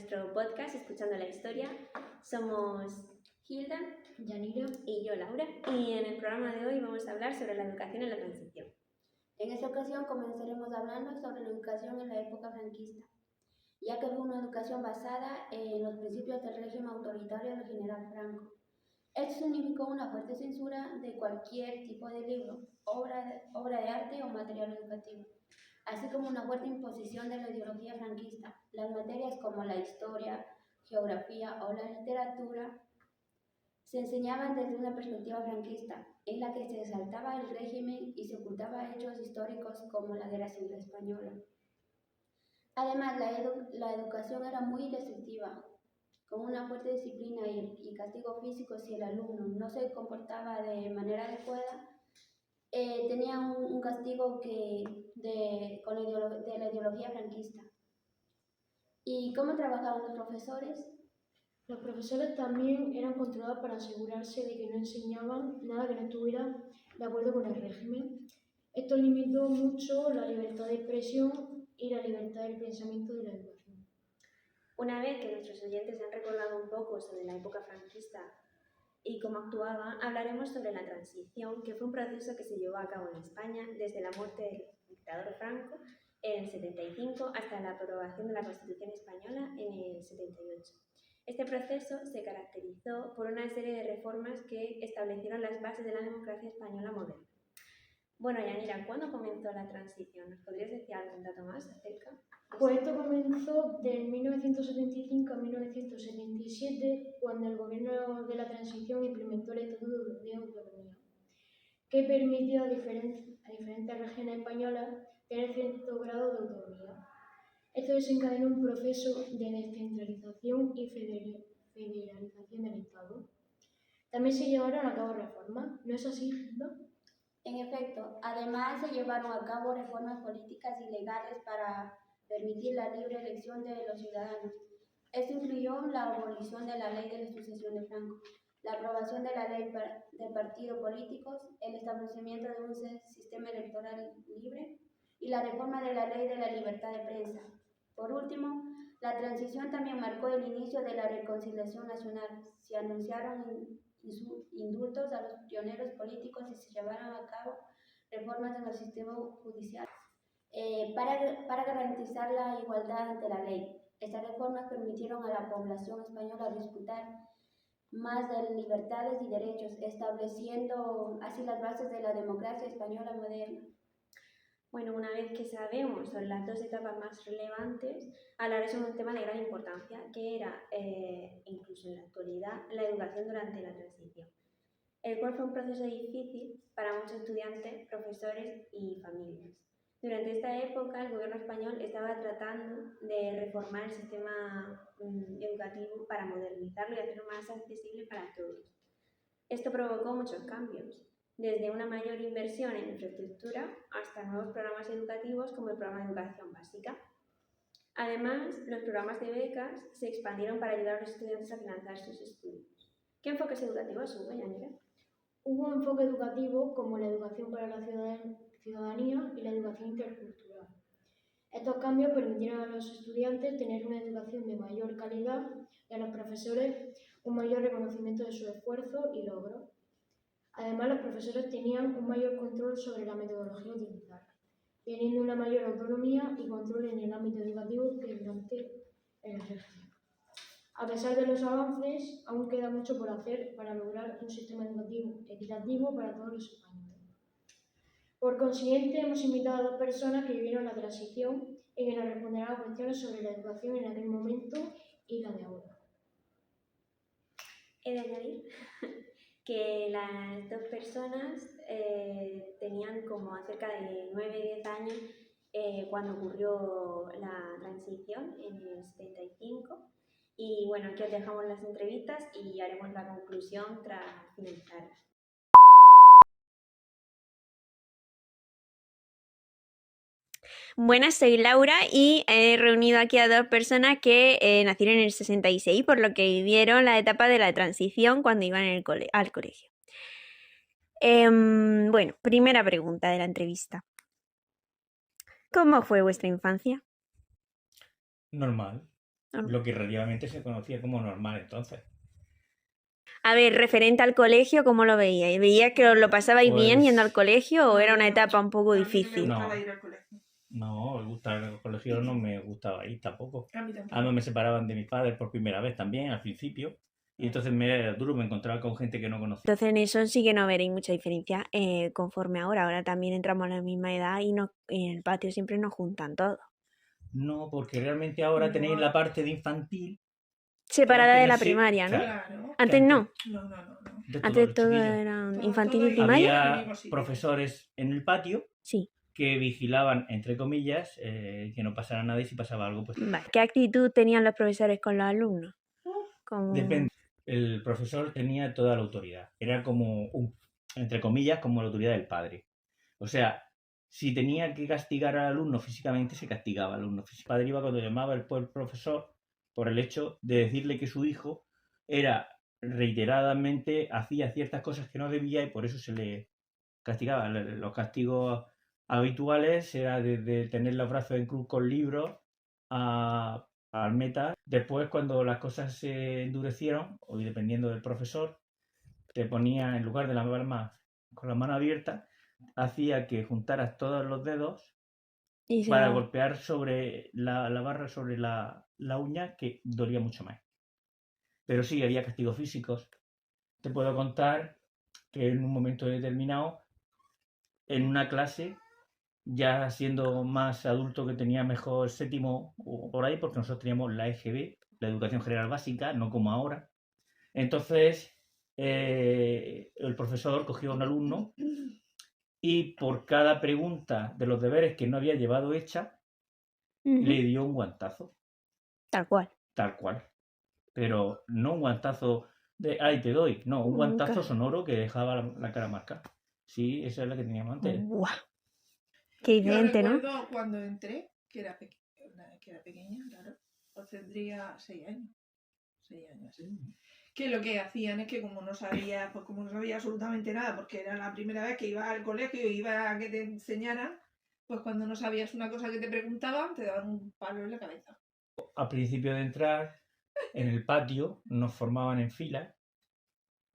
nuestro podcast Escuchando la Historia. Somos Hilda, Yanira y yo, Laura, y en el programa de hoy vamos a hablar sobre la educación en la transición. En esta ocasión comenzaremos hablando sobre la educación en la época franquista, ya que fue una educación basada en los principios del régimen autoritario del general Franco. Esto significó una fuerte censura de cualquier tipo de libro, obra de arte o material educativo, así como una fuerte imposición de la ideología franquista. Las materias como la historia, geografía o la literatura se enseñaban desde una perspectiva franquista, en la que se exaltaba el régimen y se ocultaba hechos históricos como la Guerra Civil Española. Además, la educación era muy restrictiva, con una fuerte disciplina y castigo físico si el alumno no se comportaba de manera adecuada. Tenía un castigo de la ideología franquista. ¿Y cómo trabajaban los profesores? Los profesores también eran controlados para asegurarse de que no enseñaban nada que no estuviera de acuerdo con el régimen. Esto limitó mucho la libertad de expresión y la libertad del pensamiento de la educación. Una vez que nuestros oyentes han recordado un poco sobre la época franquista y cómo actuaba, hablaremos sobre la transición, que fue un proceso que se llevó a cabo en España desde la muerte del dictador Franco en el 75 hasta la aprobación de la Constitución Española en el 78. Este proceso se caracterizó por una serie de reformas que establecieron las bases de la democracia española moderna. Bueno, Yanira, ¿cuándo comenzó la transición? ¿Nos podrías decir algún dato más acerca? Pues esto comenzó de 1975 a 1977, cuando el gobierno de la transición implementó el Estatuto de Autonomía, que permitió a diferentes regiones españolas tener cierto grado de autonomía. Esto desencadenó un proceso de descentralización y federalización del Estado. También se llevaron a cabo reformas, ¿no es así, Hilda? En efecto, además se llevaron a cabo reformas políticas y legales para permitir la libre elección de los ciudadanos. Esto incluyó la abolición de la ley de la sucesión de Franco, la aprobación de la ley de partidos políticos, el establecimiento de un sistema electoral libre y la reforma de la ley de la libertad de prensa. Por último, la transición también marcó el inicio de la reconciliación nacional. Se anunciaron indultos a los pioneros políticos y se llevaron a cabo reformas en el sistema judicial para garantizar la igualdad ante la ley. Estas reformas permitieron a la población española disfrutar más de libertades y derechos, estableciendo así las bases de la democracia española moderna. Bueno, una vez que sabemos sobre las dos etapas más relevantes, hablaré sobre un tema de gran importancia, que era, incluso en la actualidad, la educación durante la transición, el cual fue un proceso difícil para muchos estudiantes, profesores y familias. Durante esta época, el gobierno español estaba tratando de reformar el sistema educativo para modernizarlo y hacerlo más accesible para todos. Esto provocó muchos cambios, desde una mayor inversión en infraestructura hasta nuevos programas educativos como el programa de educación básica. Además, los programas de becas se expandieron para ayudar a los estudiantes a financiar sus estudios. ¿Qué enfoques educativos hubo, Yanira? Hubo un enfoque educativo como la educación para la ciudadanía y la educación intercultural. Estos cambios permitieron a los estudiantes tener una educación de mayor calidad y a los profesores un mayor reconocimiento de su esfuerzo y logros. Además, los profesores tenían un mayor control sobre la metodología a utilizar, teniendo una mayor autonomía y control en el ámbito educativo que durante el régimen. A pesar de los avances, aún queda mucho por hacer para lograr un sistema educativo equitativo para todos los españoles. Por consiguiente, hemos invitado a dos personas que vivieron la transición y que nos responderán a cuestiones sobre la educación en aquel momento y la de ahora. He de añadir que las dos personas tenían como cerca de 9-10 años cuando ocurrió la transición en el 75. Y bueno, aquí os dejamos las entrevistas y haremos la conclusión tras finalizar. Buenas, soy Laura y he reunido aquí a dos personas que nacieron en el 66, por lo que vivieron la etapa de la transición cuando iban al colegio. Bueno, primera pregunta de la entrevista. ¿Cómo fue vuestra infancia? Normal. lo que relativamente se conocía como normal entonces. A ver, referente al colegio, ¿cómo lo veíais? ¿Veíais que os lo pasabais bien Pues- yendo al colegio o No, era una no, etapa un poco A mí no me difícil? gustaba No. ir al colegio. No, me gusta el colegio, no me gustaba ir tampoco. A mí tampoco. Además me separaban de mis padres por primera vez también, al principio. Y entonces me era duro, me encontraba con gente que no conocía. Entonces en eso sí que no veréis mucha diferencia conforme ahora. Ahora también entramos a la misma edad y en el patio siempre nos juntan todos. No, porque realmente ahora No. tenéis la parte de infantil. Separada Antes de no la sé, primaria, ¿no? Claro. Antes no. No. De Antes los todo chiquillos. eran Todo- infantil todo y primaria. al Había mismo sitio. profesores en el patio Sí. que vigilaban, entre comillas, que no pasara nada y si pasaba algo, pues Vale. ¿Qué actitud tenían los profesores con los alumnos? Como... depende. El profesor tenía toda la autoridad. Era como, entre comillas, como la autoridad del padre. O sea, si tenía que castigar al alumno físicamente, se castigaba al alumno físicamente. El padre iba cuando llamaba el profesor por el hecho de decirle que su hijo reiteradamente hacía ciertas cosas que no debía y por eso se le castigaba. Los castigos habituales era desde tener los brazos en cruz con libros al meta. Después, cuando las cosas se endurecieron, o dependiendo del profesor, te ponía en lugar de la palma con la mano abierta, hacía que juntaras todos los dedos y se para daba. golpear sobre la barra, sobre la uña, que dolía mucho más. Pero sí, había castigos físicos. Te puedo contar que en un momento determinado, en una clase, ya siendo más adulto, que tenía mejor séptimo o por ahí, porque nosotros teníamos la EGB, la Educación General Básica, no como ahora. Entonces, el profesor cogió a un alumno y por cada pregunta de los deberes que no había llevado hecha, Ujú. le dio un guantazo, Tal cual. tal cual. Pero no un guantazo de, ay, te doy, no, un guantazo Nunca. sonoro que dejaba la cara marcada. Sí, esa es la que teníamos antes. Buah. Qué Yo diferente, ¿no? recuerdo cuando entré, que era pequeña, claro, pues tendría 6 años. 6 años, sí. Que lo que hacían es que como no sabía absolutamente nada, porque era la primera vez que iba al colegio y iba a que te enseñaran, pues cuando no sabías una cosa que te preguntaban, te daban un palo en la cabeza. Al principio de entrar, en el patio, nos formaban en fila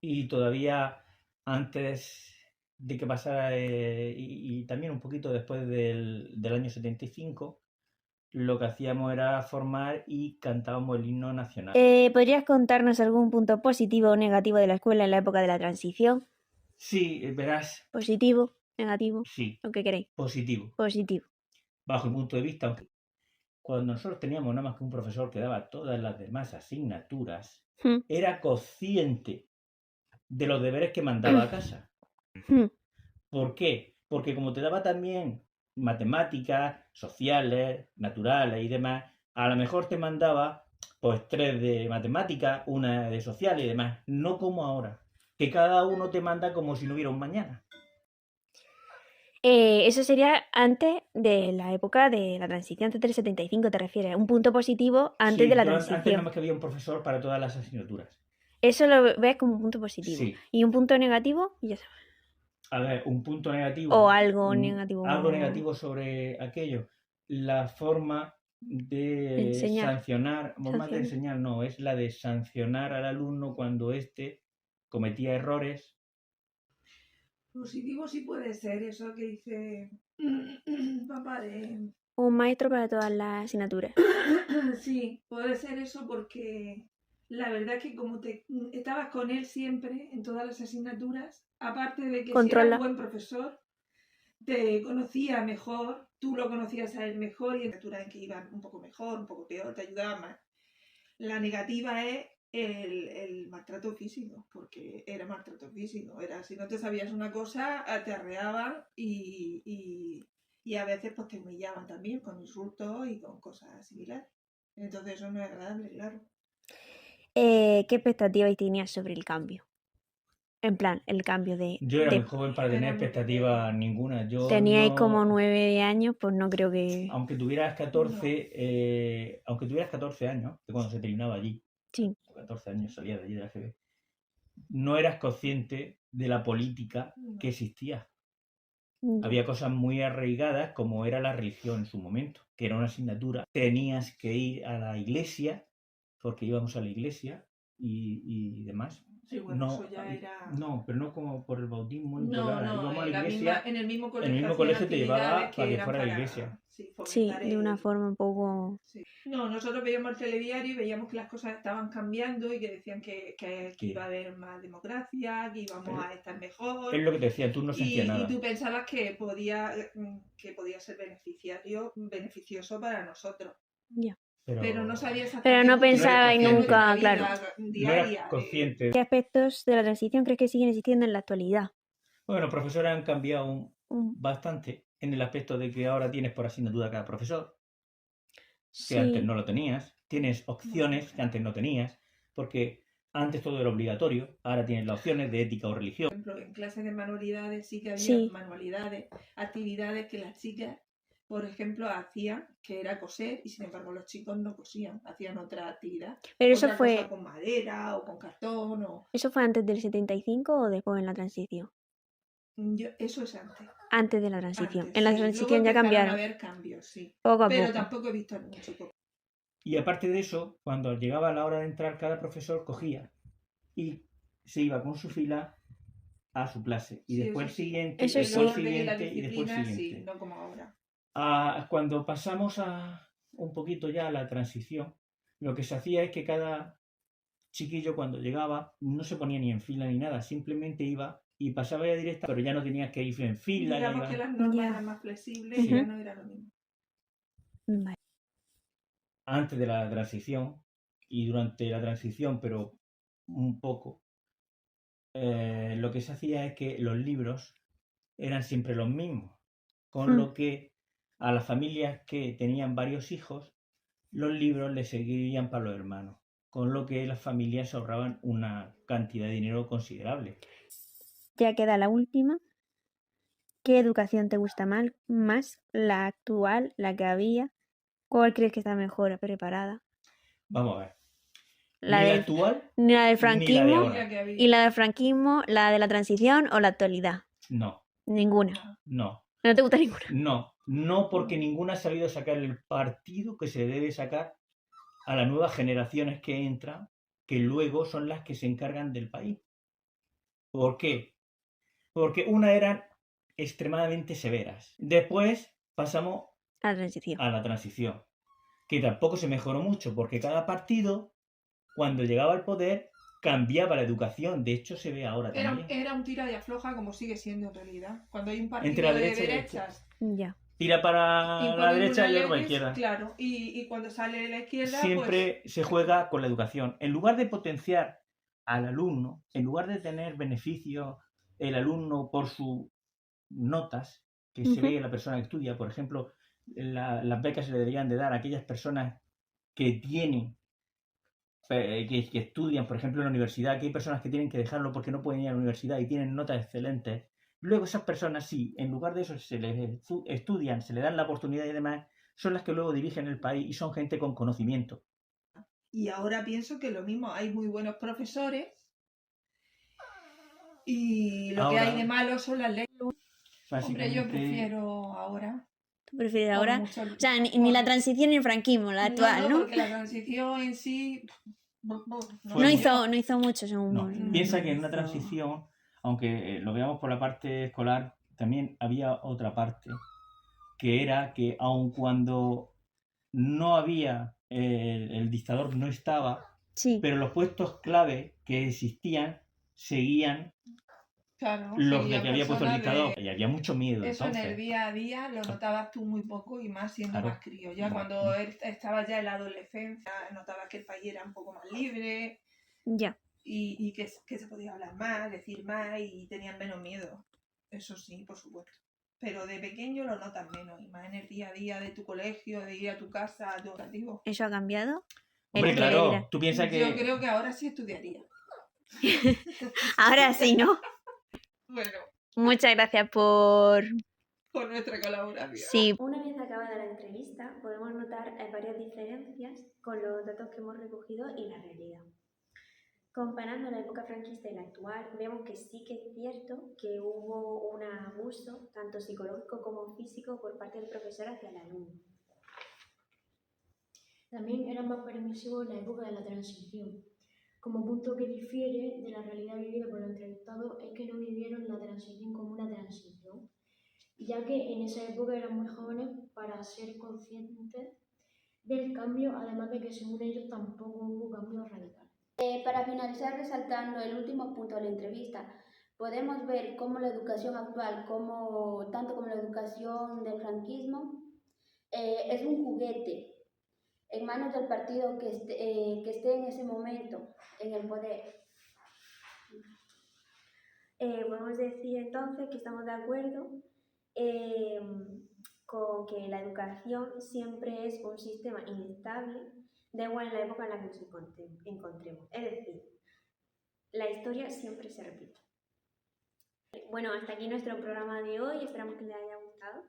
y todavía antes de que pasara, y también un poquito después del año 75, lo que hacíamos era formar y cantábamos el himno nacional. ¿Podrías contarnos algún punto positivo o negativo de la escuela en la época de la transición? Sí, verás, Positivo, negativo, sí, lo que queréis. positivo. Positivo. Bajo el punto de vista, aunque cuando nosotros teníamos nada más que un profesor que daba todas las demás asignaturas, Hmm. era consciente de los deberes que mandaba a casa. Hmm. ¿Por qué? Porque como te daba también matemáticas, sociales, naturales y demás, a lo mejor te mandaba pues 3 de matemáticas, una de sociales y demás. No como ahora, que cada uno te manda como si no hubiera un mañana. Eso sería antes de la época de la transición, antes del 75, ¿te refieres? Un punto positivo antes Sí, de la pero antes transición. nada más que había un profesor para todas las asignaturas. Eso lo ves como un punto positivo. Sí. Y un punto negativo, y ya sabes. A ver, un punto negativo. O algo negativo. Algo negativo sobre aquello. La forma de Enseñar. sancionar, más de enseñar no, es la de sancionar al alumno cuando éste cometía errores. Positivo sí puede ser eso que dice papá de... Un maestro para todas las asignaturas. Sí, puede ser eso porque la verdad es que como te estabas con él siempre en todas las asignaturas, aparte de que si Controla. era un buen profesor, te conocía mejor, tú lo conocías a él mejor y en asignaturas en que iban un poco mejor, un poco peor, te ayudaba más. La negativa es el maltrato físico, porque era maltrato físico. Era si no te sabías una cosa, te arreaban y a veces pues te humillaban también con insultos y con cosas similares. Entonces eso no es agradable, claro. ¿Qué expectativas tenías sobre el cambio? En plan, el cambio de... Yo era muy joven para tener expectativas ninguna. Yo Teníais no... como 9 años, pues no creo que... Aunque tuvieras 14, aunque tuvieras 14 años, de cuando se terminaba allí, Sí. 14 años salía de allí de la GB, no eras consciente de la política que existía. Había cosas muy arraigadas como era la religión en su momento, que era una asignatura. Tenías que ir a la iglesia porque íbamos a la iglesia y demás. Sí, bueno, No, eso ya era... no, pero no como por el bautismo ni por No, nada. no, Íbamos a la en, iglesia, en el mismo en colegio, el mismo hacían colegio te llevaba actividades para que eran fuera a la para, iglesia. sí, Sí, fomentar de una el... forma un poco... Sí. No, nosotros veíamos el telediario y veíamos que las cosas estaban cambiando y que decían que Sí. iba a haber más democracia, que íbamos a estar mejor. Es lo que te decía, tú no sentías Y nada. tú pensabas que podía ser beneficioso para nosotros. Ya. Pero no sabías hasta Pero qué no punto pensabais influía en nuestra nunca, vida claro. No diaria. eras consciente. ¿Qué aspectos de la transición crees que siguen existiendo en la actualidad? Bueno, profesores han cambiado Mm, bastante en el aspecto de que ahora tienes por asignatura cada profesor, que antes Sí, no lo tenías. Tienes opciones que antes no tenías, porque antes todo era obligatorio, ahora tienes las opciones de ética o religión. Por ejemplo, en clases de manualidades sí que había Sí. manualidades, actividades que las chicas, por ejemplo, hacían, que era coser, y sin embargo los chicos no cosían, hacían otra actividad. Pero eso otra fue, cosa con madera o con cartón. ¿eso fue antes del 75 o después en la transición? Eso es antes. Antes de la transición. Antes, En la sí. transición Luego ya empezaron cambiaron. a haber cambios, sí. Poco a Pero poco. tampoco he visto a ningún chico. Y aparte de eso, cuando llegaba la hora de entrar, cada profesor cogía y se iba con su fila a su clase. Y Sí, después el eso sí. siguiente, Eso y después el sí. orden y la siguiente, y después el disciplina, siguiente. sí, no como ahora. Cuando pasamos a un poquito ya a la transición, lo que se hacía es que cada chiquillo cuando llegaba no se ponía ni en fila ni nada, simplemente iba y pasaba ya directa, pero ya no tenías que ir en fila. Digamos ya que iba... las normas Ya. eran más flexibles Ujú. y ya no era lo mismo. Vale. Antes de la transición y durante la transición, pero un poco, lo que se hacía es que los libros eran siempre los mismos, con lo que a las familias que tenían varios hijos, los libros les seguirían para los hermanos, con lo que las familias se ahorraban una cantidad de dinero considerable. Ya queda la última. ¿Qué educación te gusta más? ¿La actual? ¿La que había? ¿Cuál crees que está mejor preparada? Vamos a ver. ¿La Ni la del, actual ni la del ni la de franquismo? ahora. que había. ¿Y la del franquismo, la de la transición o la actualidad? No, Ninguna. no, ¿No te gusta ninguna? no, porque ninguna ha sabido sacar el partido que se debe sacar a las nuevas generaciones que entran, que luego son las que se encargan del país. ¿Por qué? Porque una eran extremadamente severas. Después pasamos A la transición. a la transición, que tampoco se mejoró mucho, porque cada partido, cuando llegaba al poder, cambiaba la educación. De hecho, se ve ahora también. Era un tira y afloja como sigue siendo en realidad. Cuando hay un partido Entre la de derecha y la derechas, Ya. Tira para la imponen derecha unas y otra para la leyes, izquierda. claro, y cuando sale la izquierda, Siempre se juega con la educación. En lugar de potenciar al alumno, en lugar de tener beneficio el alumno por sus notas, que se ve en la persona que estudia, por ejemplo, las becas se le deberían de dar a aquellas personas que tienen, que estudian, por ejemplo, en la universidad, que hay personas que tienen que dejarlo porque no pueden ir a la universidad y tienen notas excelentes. Luego esas personas, sí, en lugar de eso se les estudian, se les dan la oportunidad y demás, son las que luego dirigen el país y son gente con conocimiento. Y ahora pienso que lo mismo, hay muy buenos profesores y lo que Ahora, hay de malo son las leyes. Hombre, básicamente, yo prefiero ahora. ¿Tú prefieres por ahora? mucho- O sea, ni por- la transición ni el franquismo, la actual, ¿no? Porque la transición en sí... Fue No hizo mucho, según no. vos. Piensa que en una hizo- transición, aunque lo veamos por la parte escolar, también había otra parte, que era que aun cuando no había, el dictador no estaba, Sí, pero los puestos clave que existían seguían Claro, los de seguían que había puesto el personas dictador. Y había mucho miedo Eso en el entonces. día a día lo notabas tú muy poco y más siendo Claro. más crío. Ya Bueno. cuando estabas ya en la adolescencia, notabas que el país era un poco más libre ya. y que se podía hablar más, decir más y tenían menos miedo. Eso sí, por supuesto. Pero de pequeño lo notas menos y más en el día a día de tu colegio, de ir a tu casa, a tu educativo. ¿Eso ha cambiado? Hombre, El que claro, dirá. tú piensas que... Yo creo que ahora sí estudiaría. Ahora sí, ¿no? Bueno, Muchas gracias por... por nuestra colaboración. Sí. Una vez acabada la entrevista, podemos notar varias diferencias con los datos que hemos recogido y la realidad. Comparando la época franquista y la actual, vemos que sí que es cierto que hubo un abuso, tanto psicológico como físico, por parte del profesor hacia el alumno. También era más permisivo en la época de la transición. Como punto que difiere de la realidad vivida por los entrevistados es que no vivieron la transición como una transición, ya que en esa época eran muy jóvenes para ser conscientes del cambio, además de que según ellos tampoco hubo cambios radicales. Para finalizar, resaltando el último punto de la entrevista, podemos ver cómo la educación actual, tanto como la educación del franquismo, es un juguete en manos del partido que esté en ese momento en el poder. Podemos decir entonces que estamos de acuerdo con que la educación siempre es un sistema inestable, da igual en la época en la que nos encontremos. Es decir, la historia siempre se repite. Bueno, hasta aquí nuestro programa de hoy, esperamos que les haya gustado.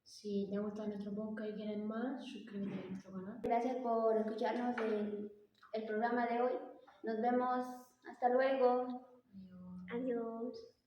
Si te ha gustado nuestro podcast y quieres más, suscríbete a nuestro canal. Gracias por escucharnos el programa de hoy. Nos vemos. Hasta luego. Adiós. Adiós.